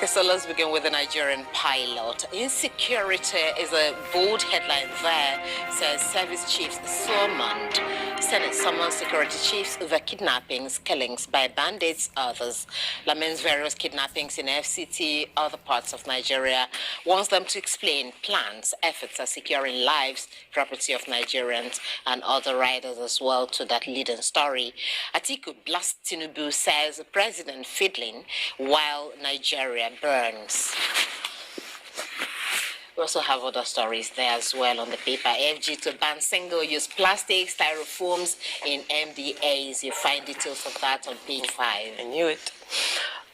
Okay, so let's begin with the Nigerian pilot. Insecurity is a bold headline there. It says service chiefs summoned. Senate summons security chiefs over kidnappings, killings by bandits, others. Laments various kidnappings in FCT, other parts of Nigeria. Wants them to explain plans, efforts at securing lives, property of Nigerians, and other riders as well to that leading story. Atiku blasts Tinubu, says President fiddling while Nigeria burns. We also have other stories there as well on the paper. FG to ban single-use plastics, styrofoams in MDAs. You find details of that on page 5. I knew it.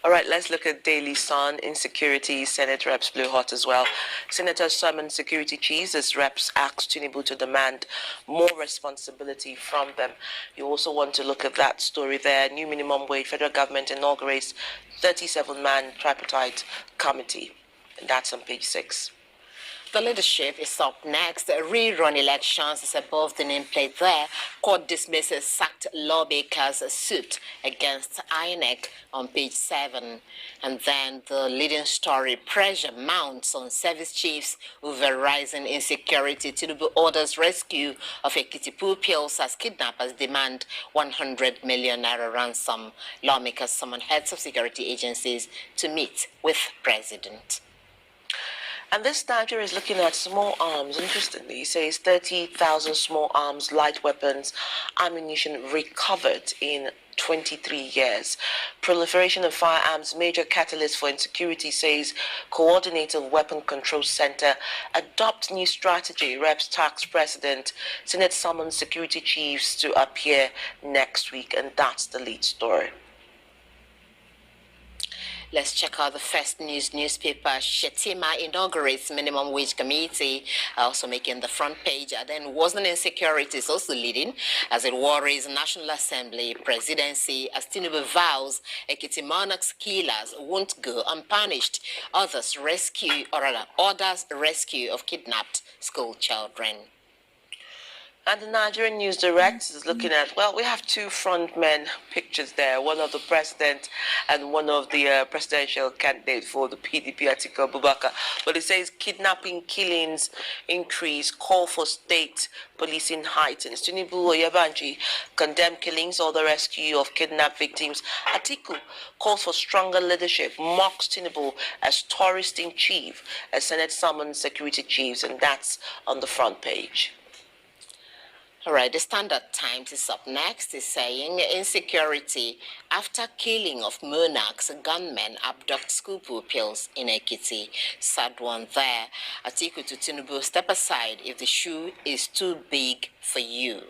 All right, let's look at Daily Sun. Insecurity, Senate reps blew hot as well. Senators summoned security chiefs as reps asked Tinubu to demand more responsibility from them. You also want to look at that story there. New minimum wage, federal government inaugurates 37-man tripartite committee. And that's on page 6. The leadership is up next. Rerun elections is above the nameplate there. Court dismisses sacked lawmakers' suit against INEC on page 7. And then the leading story, pressure mounts on service chiefs over rising insecurity. Tinubu orders rescue of Ekiti pupils as kidnappers demand 100 million naira ransom. Lawmakers summon heads of security agencies to meet with president. And this Nigeria is looking at small arms. Interestingly, it says 30,000 small arms, light weapons, ammunition recovered in 23 years. Proliferation of firearms, major catalyst for insecurity, says Coordinated Weapon Control Center. Adopt new strategy, reps tax president. Senate summons security chiefs to appear next week. And that's the lead story. Let's check out the first newspaper. Shetima inaugurates minimum wage committee, also making the front page. And then wasn't insecurity is also leading as it worries National Assembly presidency as Tinubu vows Ekiti monarchs killers won't go unpunished. Others rescue, or rather, orders rescue of kidnapped school children. And the Nigerian News Direct is looking at, well, we have two frontmen pictures there, one of the president and one of the presidential candidate for the PDP, Atiku Abubakar. But it says kidnapping, killings increase, call for state policing heightens. Tinubu Oyebanji condemn killings or the rescue of kidnapped victims. Atiku calls for stronger leadership, mocks Tinubu as tourist in chief, as Senate summons security chiefs, and that's on the front page. All right, the Standard Times is up next. Is saying insecurity after killing of monarchs, gunmen abduct school pupils in Ekiti. Sad one there. Atiku to Tinubu, step aside if the shoe is too big for you.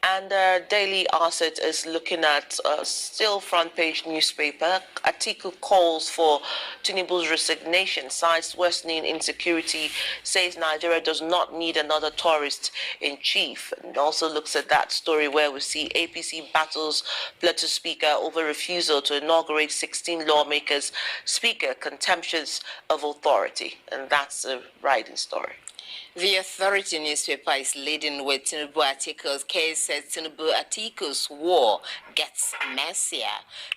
And Daily Asset is looking at still front page newspaper. Atiku calls for Tinubu's resignation, cites worsening insecurity, says Nigeria does not need another tourist in chief. And also looks at that story where we see APC battles Plateau Speaker over refusal to inaugurate 16 lawmakers. Speaker contemptuous of authority. And that's a writing story. The Authority newspaper is leading with Tinubu Atiku's case, says Tinubu Atiku's war gets messier.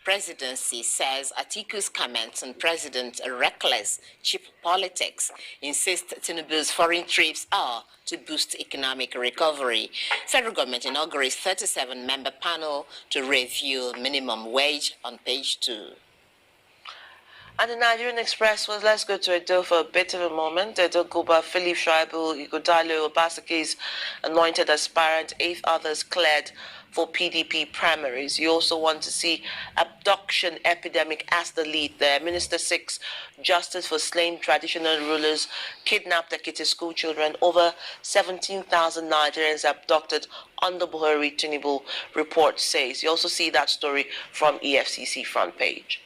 Presidency says Atiku's comments on president are reckless, cheap politics. Insists Tinubu's foreign trips are to boost economic recovery. Federal government inaugurates 37-member panel to review minimum wage on page 2. And the Nigerian Express was, let's go to Edo for a bit of a moment. Edo Guba, Philip Schreiber, Igodalo, Obasaki's anointed aspirant, 8 others cleared for PDP primaries. You also want to see abduction epidemic as the lead there. Minister 6, justice for slain traditional rulers, kidnapped Ekiti school children. Over 17,000 Nigerians abducted under Buhari Tinubu, report says. You also see that story from EFCC front page.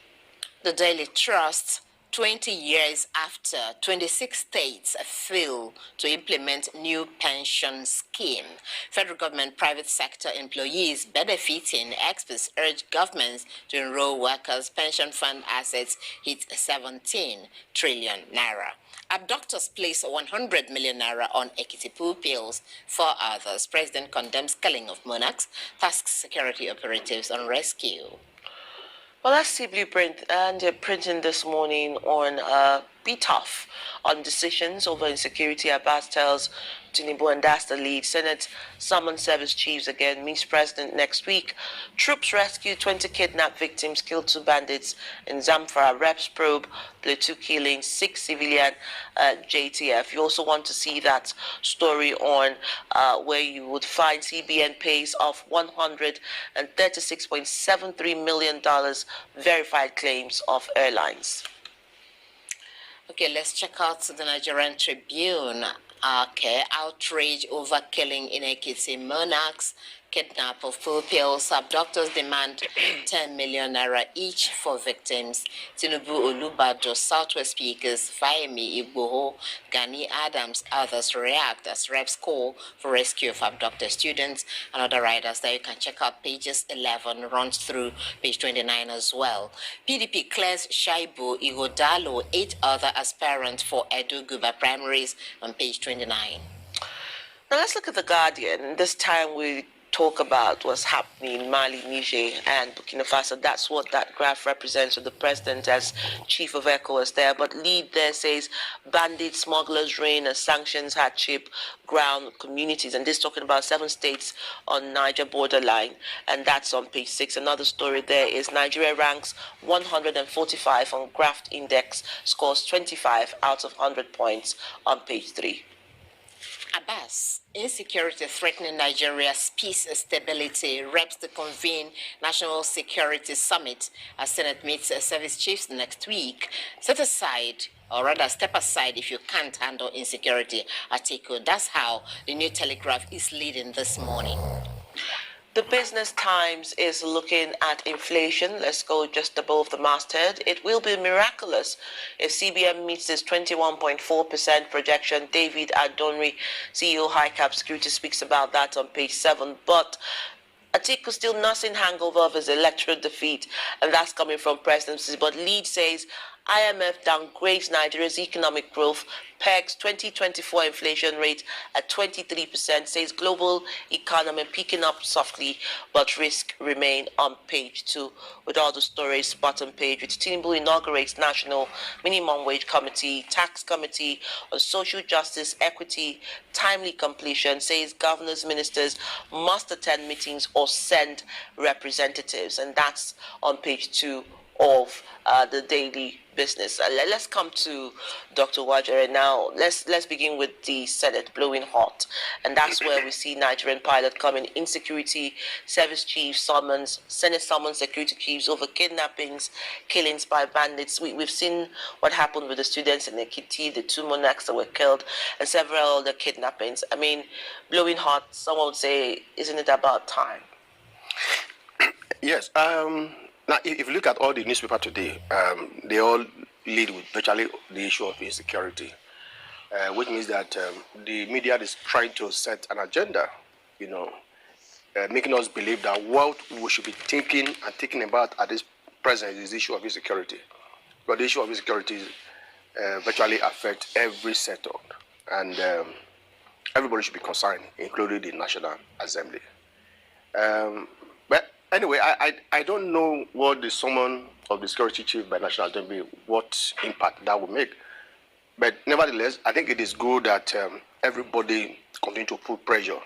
The Daily Trust, 20 years after 26 states fail to implement new pension scheme. Federal government, private sector employees benefiting. Experts urge governments to enroll workers. Pension fund assets hit 17 trillion naira. Abductors place 100 million naira on Ekiti pupils. For others, President condemns killing of monarchs, tasks security operatives on rescue. Well, let's see Blueprint, and they're printing this morning on be tough on decisions over insecurity. Abbas tells Tinubu, and that's the lead. Senate summons service chiefs again, meets president next week. Troops rescue 20 kidnapped victims, kill 2 bandits in Zamfara. Reps probe Plateau killing, 6 civilian JTF. You also want to see that story on where you would find CBN pays off $136.73 million verified claims of airlines. Okay, let's check out the Nigerian Tribune. Okay, outrage over killing in Ekiti. Monarchs kidnap of full pills. Abductors demand 10 million naira each for victims. Tinubu, Olubado, Southwest speakers, Fayemi, Igboho, Gani Adams, others react as reps call for rescue of abducted students and other riders. There you can check out pages 11, runs through page 29 as well. PDP clears Shaibu, Igodalo, 8 other aspirants for Edo Guba primaries on page 29. Now let's look at The Guardian. This time we talk about what's happening in Mali, Niger, and Burkina Faso. That's what that graph represents with the president as chief of ECOWAS there. But lead there says bandits, smugglers, rain, and sanctions hardship ground communities. And this talking about 7 states on Niger borderline. And that's on page 6. Another story there is Nigeria ranks 145 on Graft Index, scores 25 out of 100 points on page 3. Abbas, insecurity threatening Nigeria's peace and stability. Reps to convene National Security Summit as Senate meets service chiefs next week. Set aside, or rather step aside if you can't handle insecurity. Atiku, that's how the New Telegraph is leading this morning. The Business Times is looking at inflation. Let's go just above the masthead. It will be miraculous if CBN meets its 21.4% projection. David Adonri, CEO HiCap Security, speaks about that on page 7. But Atiku still nursing hangover of his electoral defeat, and that's coming from presidency. But Lead says IMF downgrades Nigeria's economic growth, pegs 2024 inflation rate at 23%, says global economy picking up softly, but risk remain on page 2 with all the stories bottom page. With Tinubu inaugurates National Minimum Wage Committee, Tax Committee on Social Justice, Equity, Timely Completion, says governors, ministers must attend meetings or send representatives, and that's on page 2 of the Daily Business. Let's come to Dr. Wajere now. Let's begin with the Senate blowing hot, and that's where we see Nigerian pilot coming. Insecurity service chiefs summons, Senate summons security chiefs over kidnappings, killings by bandits. We've seen what happened with the students in Ekiti, the 2 monarchs that were killed, and several other kidnappings. I mean, blowing hot. Someone would say, isn't it about time? Yes. Now, if you look at all the newspapers today, they all lead with virtually the issue of insecurity, which means that the media is trying to set an agenda, making us believe that what we should be thinking and thinking about at this present is the issue of insecurity. But the issue of insecurity virtually affects every sector, and everybody should be concerned, including the National Assembly. But anyway, I don't know what the summon of the security chief by National Assembly, what impact that will make. But nevertheless, I think it is good that everybody continue to put pressure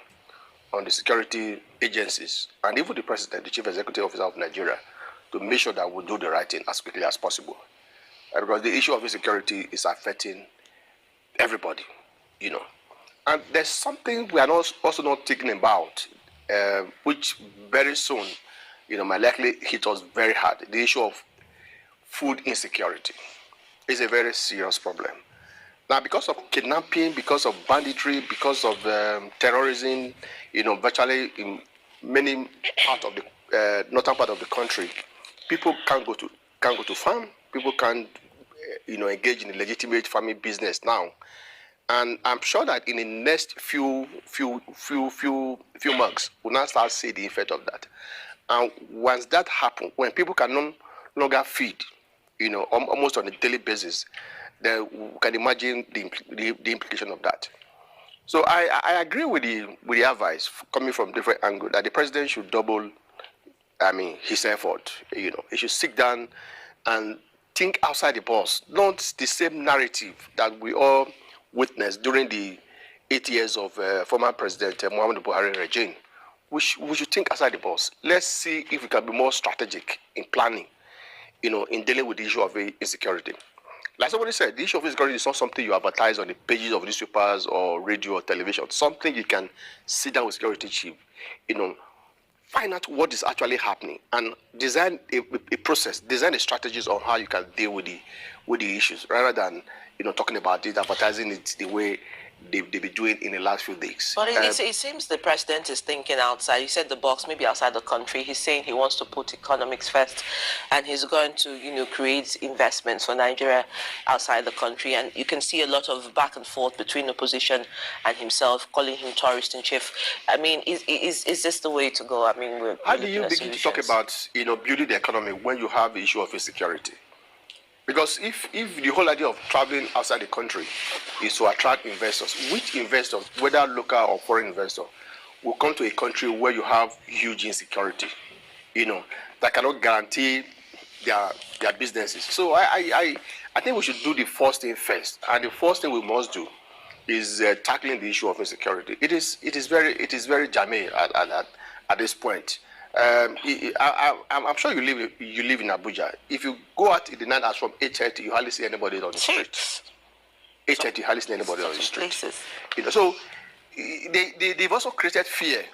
on the security agencies and even the president, the chief executive officer of Nigeria, to make sure that we do the right thing as quickly as possible. Because the issue of insecurity is affecting everybody, And there's something we are also not thinking about, which very soon, might likely hit us very hard. The issue of food insecurity is a very serious problem. Now, because of kidnapping, because of banditry, because of terrorism, virtually in many parts of the northern part of the country, people can't go to farm. People can't, engage in a legitimate farming business now. And I'm sure that in the next few months, we'll now start seeing the effect of that. And once that happens, when people can no longer feed, almost on a daily basis, then we can imagine the implication of that. So I agree with the advice coming from different angles that the president should double his effort. He should sit down and think outside the box, not the same narrative that we all witnessed during the 8 years of former President Muhammadu Buhari regime. We should think outside the box. Let's see if we can be more strategic in planning, in dealing with the issue of insecurity. Like somebody said, the issue of insecurity is not something you advertise on the pages of newspapers or radio or television. Something you can sit down with security chief, find out what is actually happening and design a process, design the strategies on how you can deal with the issues, rather than talking about it, advertising it the way they've been doing in the last few days. But it seems the president is thinking outside. He said the box, maybe outside the country. He's saying he wants to put economics first, and he's going to create investments for Nigeria outside the country. And you can see a lot of back and forth between the opposition and himself, calling him tourist in chief. I mean, is this the way to go? I mean, how do you begin to talk about building the economy when you have the issue of insecurity? Because if the whole idea of traveling outside the country is to attract investors, which investors, whether local or foreign investor, will come to a country where you have huge insecurity, that cannot guarantee their businesses. So I think we should do the first thing first, and the first thing we must do is tackling the issue of insecurity. It is very germane at this point. I'm sure you live in Abuja. If you go out in the night as from 8:30, you hardly see anybody on the street. 8:30, you hardly see anybody on the street. So they've also created fear,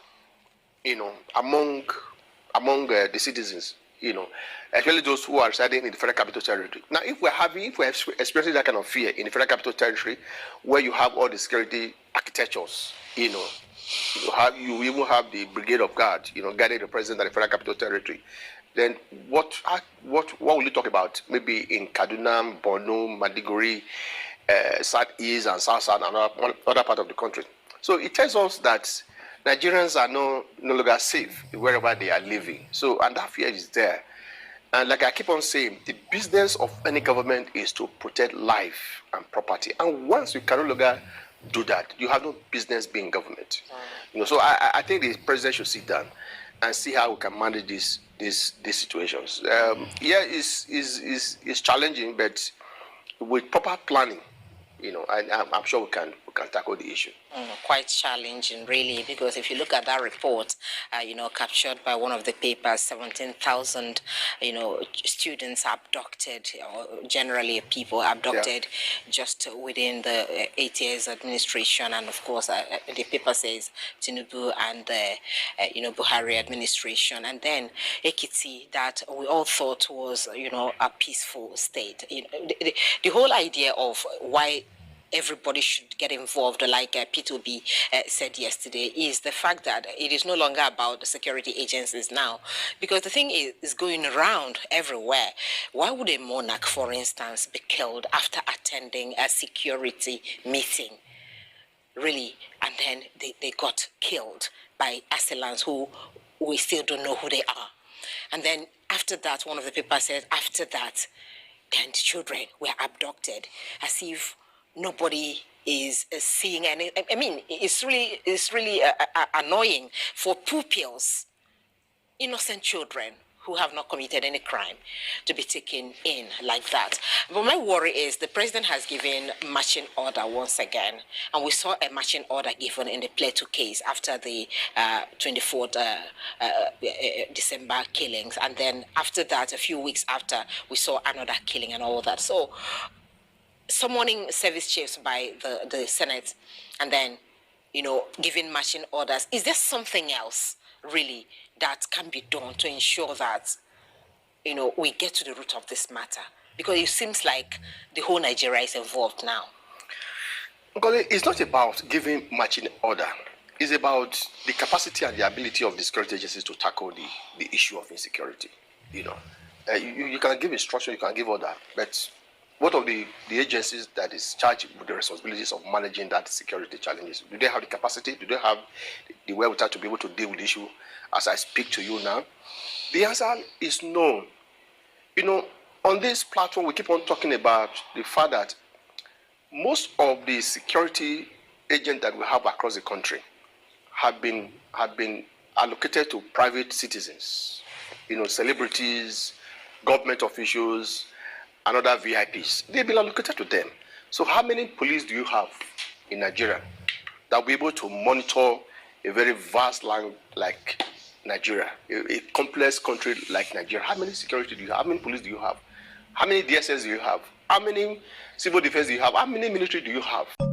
among the citizens, especially those who are residing in the Federal Capital Territory. Now, if we're experiencing that kind of fear in the Federal Capital Territory, where you have all the security architectures, you even have the Brigade of Guard, guarding the president of the Federal Capital Territory. Then what will you talk about? Maybe in Kaduna, Borno, Maiduguri, Southeast and South and other part of the country. So it tells us that Nigerians are no longer safe wherever they are living. So, and that fear is there. And like I keep on saying, the business of any government is to protect life and property. And once you can no longer do that, you have no business being government. So I think the president should sit down and see how we can manage these situations. It's challenging, but with proper planning, I'm sure we can tackle the issue. Quite challenging, really, because if you look at that report, captured by one of the papers, 17,000, students abducted, or generally people abducted, just within the 8 years administration, and of course, the paper says Tinubu and the, Buhari administration, and then Ekiti, that we all thought was, a peaceful state. The whole idea of why everybody should get involved, like P2B said yesterday, is the fact that it is no longer about the security agencies now, because the thing is going around everywhere. Why would a monarch, for instance, be killed after attending a security meeting? Really? And then they got killed by assailants who we still don't know who they are. And then after that, one of the papers said, after that, 10 children were abducted, as if nobody is seeing any. I mean, it's really annoying for pupils, innocent children who have not committed any crime, to be taken in like that. But my worry is the president has given marching order once again, and we saw a marching order given in the Plateau case after the 24th December killings, and then after that, a few weeks after, we saw another killing and all that. So, summoning service chiefs by the Senate, and then, giving marching orders. Is there something else, really, that can be done to ensure that, we get to the root of this matter? Because it seems like the whole Nigeria is involved now. Because it's not about giving marching order. It's about the capacity and the ability of the security agencies to tackle the issue of insecurity. You can give instruction, you can give order, but what of the agencies that is charged with the responsibilities of managing that security challenges? Do they have the capacity? Do they have the wherewithal to be able to deal with the issue as I speak to you now? The answer is no. On this platform, we keep on talking about the fact that most of the security agents that we have across the country have been allocated to private citizens. celebrities, government officials, and other VIPs. They've been allocated to them. So how many police do you have in Nigeria that will be able to monitor a very vast land like Nigeria, a complex country like Nigeria? How many security do you have? How many police do you have? How many DSS do you have? How many civil defense do you have? How many military do you have?